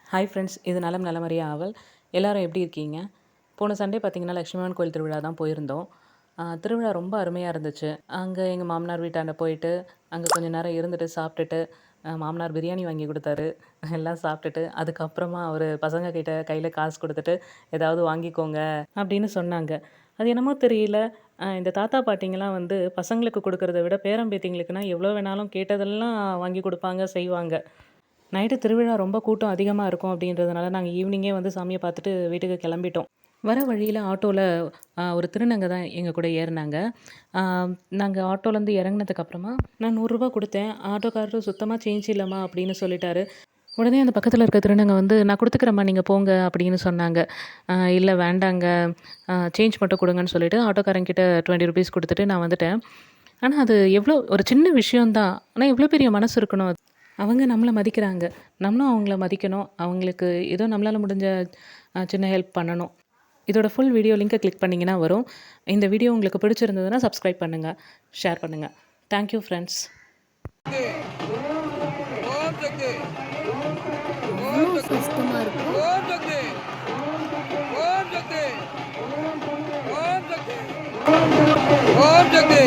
Hi friends, இது நலம் நலமறிய ஆவல். எல்லாரும் எப்படி இருக்கீங்க? போன சண்டே பார்த்தீங்கன்னா, லட்சுமியம்மன் கோயில் திருவிழா தான் போயிருந்தோம். திருவிழா ரொம்ப அருமையா இருந்துச்சு. அங்க எங்க மாமனார் வீட்டாண்ட போயிட்டு, அங்க கொஞ்ச நேரம் இருந்துட்டு, சாப்பிட்டுட்டு, மாமனார் பிரியாணி வாங்கி குடுத்தாரு. எல்லாம் சாப்பிட்டுட்டு, அதுக்கப்புறமா அவரு பசங்க கிட்ட கையில காசு குடுத்துட்டு, "ஏதாவது வாங்கிக்கோங்க" அப்படின்னு சொன்னாங்க. அது என்னமோ தெரியல, இந்த தாத்தா பாட்டிங்கலாம் வந்து பசங்களுக்கு குடுக்கறத விட, பேரன் பேத்திங்களுக்குனா எவ்வளோ வேணாலும் கேட்டதெல்லாம் வாங்கி குடுப்பாங்க, செய்வாங்க. நைட்டு திருவிழா ரொம்ப கூட்டம் அதிகமா இருக்கும் அப்படின்றதுனால, நாங்க ஈவினிங்கே வந்து சாமிய பார்த்துட்டு வீட்டுக்கு கிளம்பிட்டோம். வர வழியில ஆட்டோல ஒரு திருநங்கை தான் எங்க கூட ஏறுனாங்க. ஆ நாங்க ஆட்டோலேருந்து இறங்குனதுக்கு அப்புறமா, நான் ரூ. 100 குடுத்தேன். ஆட்டோக்காரரு "சுத்தமா சேஞ்ச் இல்லம்மா" அப்படின்னு சொல்லிட்டாரு. உடனே அந்த பக்கத்துல இருக்க திருநங்கை வந்து, "நான் குடுத்துக்கிறேம்மா, நீங்க போங்க" அப்படின்னு சொன்னாங்க. "இல்ல வேண்டாங்க, சேஞ்ச் மட்டும் குடுங்கன்னு" சொல்லிட்டு ஆட்டோக்காரங்கிட்ட ₹20 குடுத்துட்டு நான் வந்துட்டேன். ஆனா அது எவ்வளோ ஒரு சின்ன விஷயம் தான். ஆனா எவ்வளோ பெரிய மனசு இருக்கணும். அவங்க நம்மள மதிக்கிறாங்க. நம்மளும் அவங்கள மதிக்கணும். அவங்களுக்கு ஏதோ நம்மளால முடிஞ்ச சின்ன ஹெல்ப் பண்ணணும். இதோட ஃபுல் வீடியோ லிங்க்க கிளிக் பண்ணீங்கன்னா வரும். இந்த வீடியோ உங்களுக்கு பிடிச்சிருந்ததுன்னா சப்ஸ்கிரைப் பண்ணுங்க, ஷேர் பண்ணுங்க. Thank you friends. Om Shakti எவ்வளோ ஓம் சக்தி கஷ்டமா இருக்கும். ஓம் சக்தி ஓம் சக்தி ஓம் சக்தி ஓம் சக்தி